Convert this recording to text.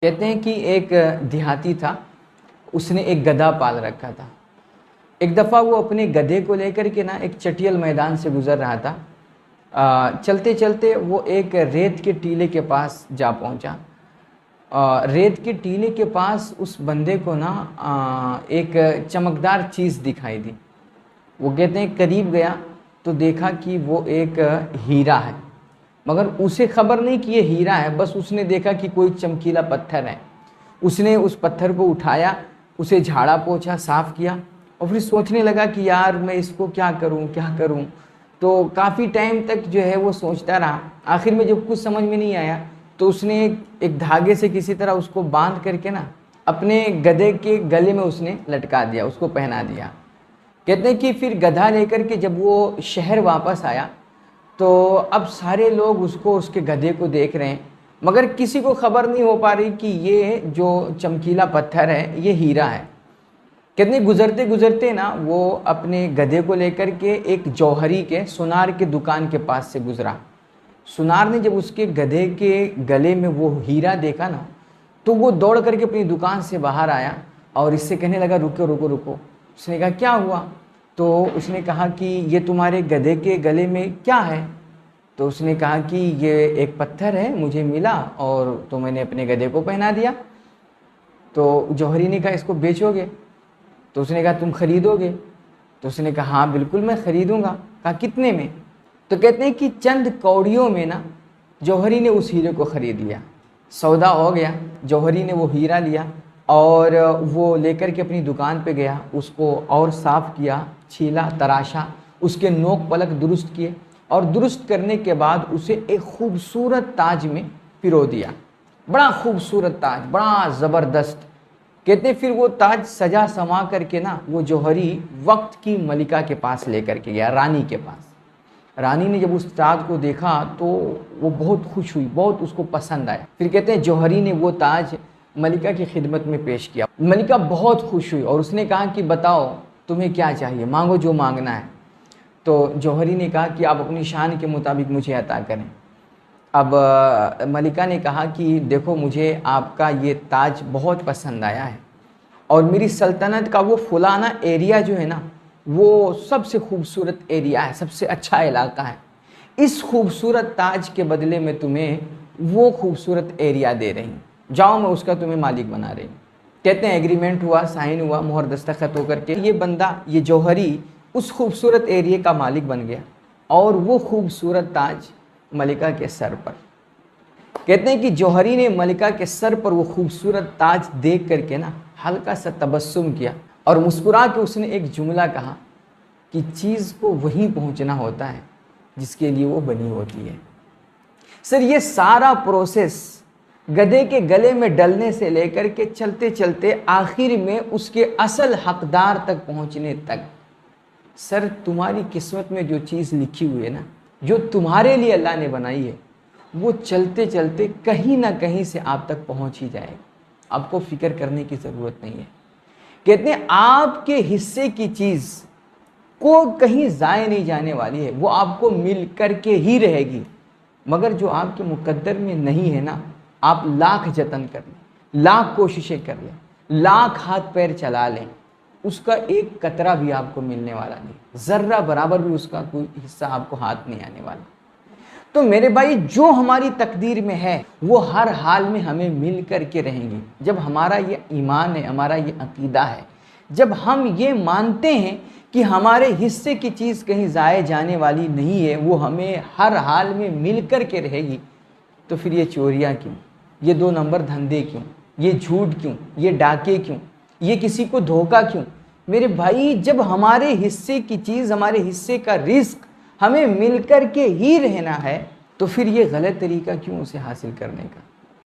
کہتے ہیں کہ ایک دیہاتی تھا، اس نے ایک گدھا پال رکھا تھا۔ ایک دفعہ وہ اپنے گدھے کو لے کر کے ایک چٹیل میدان سے گزر رہا تھا۔ چلتے چلتے وہ ایک ریت کے ٹیلے کے پاس جا پہنچا۔ ریت کے ٹیلے کے پاس اس بندے کو ایک چمکدار چیز دکھائی دی۔ وہ کہتے ہیں قریب گیا تو دیکھا کہ وہ ایک ہیرا ہے، مگر اسے خبر نہیں کہ یہ ہیرا ہے، بس اس نے دیکھا کہ کوئی چمکیلا پتھر ہے۔ اس نے اس پتھر کو اٹھایا، اسے جھاڑا پوچھا، صاف کیا، اور پھر سوچنے لگا کہ یار میں اس کو کیا کروں۔ تو کافی ٹائم تک جو ہے وہ سوچتا رہا۔ آخر میں جب کچھ سمجھ میں نہیں آیا تو اس نے ایک دھاگے سے کسی طرح اس کو باندھ کر کے اپنے گدھے کے گلے میں اس نے لٹکا دیا، اس کو پہنا دیا۔ کہتے ہیں کہ پھر گدھا لے کر کے جب وہ شہر واپس آیا تو اب سارے لوگ اس کے گدھے کو دیکھ رہے ہیں، مگر کسی کو خبر نہیں ہو پا رہی کہ یہ جو چمکیلا پتھر ہے یہ ہیرا ہے۔ کتنے گزرتے گزرتے وہ اپنے گدھے کو لے کر کے ایک جوہری کے سونار کے دکان کے پاس سے گزرا۔ سونار نے جب اس کے گدھے کے گلے میں وہ ہیرا دیکھا تو وہ دوڑ کر کے اپنی دکان سے باہر آیا اور اس سے کہنے لگا رکو۔ اس نے کہا کیا ہوا؟ تو اس نے کہا کہ یہ تمہارے گدھے کے گلے میں کیا ہے؟ تو اس نے کہا کہ یہ ایک پتھر ہے، مجھے ملا اور تو میں نے اپنے گدھے کو پہنا دیا۔ تو جوہری نے کہا اس کو بیچو گے؟ تو اس نے کہا تم خریدو گے؟ تو اس نے کہا ہاں بالکل میں خریدوں گا۔ کہا کتنے میں؟ تو کہتے ہیں کہ چند کوڑیوں میں جوہری نے اس ہیرے کو خرید لیا۔ سودا ہو گیا، جوہری نے وہ ہیرا لیا اور وہ لے کر کے اپنی دکان پہ گیا، اس کو اور صاف کیا، چھیلا، تراشا، اس کے نوک پلک درست کیے اور درست کرنے کے بعد اسے ایک خوبصورت تاج میں پرو دیا۔ بڑا خوبصورت تاج، بڑا زبردست۔ کہتے ہیں پھر وہ تاج سجا سما کر کے وہ جوہری وقت کی ملکہ کے پاس لے کر کے گیا، رانی کے پاس۔ رانی نے جب اس تاج کو دیکھا تو وہ بہت خوش ہوئی، بہت اس کو پسند آیا۔ پھر کہتے ہیں جوہری نے وہ تاج ملکہ کی خدمت میں پیش کیا۔ ملکہ بہت خوش ہوئی اور اس نے کہا کہ بتاؤ تمہیں کیا چاہیے، مانگو جو مانگنا ہے۔ تو جوہری نے کہا کہ آپ اپنی شان کے مطابق مجھے عطا کریں۔ اب ملکہ نے کہا کہ دیکھو مجھے آپ کا یہ تاج بہت پسند آیا ہے اور میری سلطنت کا وہ فلانا ایریا جو ہے وہ سب سے خوبصورت ایریا ہے، سب سے اچھا علاقہ ہے۔ اس خوبصورت تاج کے بدلے میں تمہیں وہ خوبصورت ایریا دے رہی ہوں، جاؤ میں اس کا تمہیں مالک بنا رہی ہوں۔ کہتے ہیں ایگریمنٹ ہوا، سائن ہوا، مہر دستخط ہو کر کے یہ بندہ، یہ جوہری اس خوبصورت ایریا کا مالک بن گیا اور وہ خوبصورت تاج ملکہ کے سر پر۔ کہتے ہیں کہ جوہری نے ملکہ کے سر پر وہ خوبصورت تاج دیکھ کر کے ہلکا سا تبسم کیا اور مسکرا کے اس نے ایک جملہ کہا کہ چیز کو وہیں پہنچنا ہوتا ہے جس کے لیے وہ بنی ہوتی ہے۔ سر یہ سارا پروسیس گدھے کے گلے میں ڈلنے سے لے کر کے چلتے چلتے آخر میں اس کے اصل حقدار تک پہنچنے تک، سر تمہاری قسمت میں جو چیز لکھی ہوئی ہے جو تمہارے لیے اللہ نے بنائی ہے، وہ چلتے چلتے کہیں نہ کہیں سے آپ تک پہنچ ہی جائے گا۔ آپ کو فکر کرنے کی ضرورت نہیں ہے۔ کہتے ہیں آپ کے حصے کی چیز کو کہیں ضائع نہیں جانے والی ہے، وہ آپ کو مل کر کے ہی رہے گی، مگر جو آپ کے مقدر میں نہیں ہے آپ لاکھ جتن کر لیں، لاکھ کوششیں کر لیں، لاکھ ہاتھ پیر چلا لیں، اس کا ایک قطرہ بھی آپ کو ملنے والا نہیں، ذرہ برابر بھی اس کا کوئی حصہ آپ کو ہاتھ نہیں آنے والا۔ تو میرے بھائی جو ہماری تقدیر میں ہے وہ ہر حال میں ہمیں مل کر کے رہیں گی۔ جب ہمارا یہ ایمان ہے، ہمارا یہ عقیدہ ہے، جب ہم یہ مانتے ہیں کہ ہمارے حصے کی چیز کہیں ضائع جانے والی نہیں ہے، وہ ہمیں ہر حال میں مل کر کے رہے گی، تو پھر یہ چوریاں کیوں، یہ 2 نمبر دھندے کیوں، یہ جھوٹ کیوں، یہ ڈاکے کیوں، یہ کسی کو دھوکہ کیوں؟ میرے بھائی جب ہمارے حصے کی چیز، ہمارے حصے کا رزق ہمیں مل کر کے ہی رہنا ہے تو پھر یہ غلط طریقہ کیوں اسے حاصل کرنے کا؟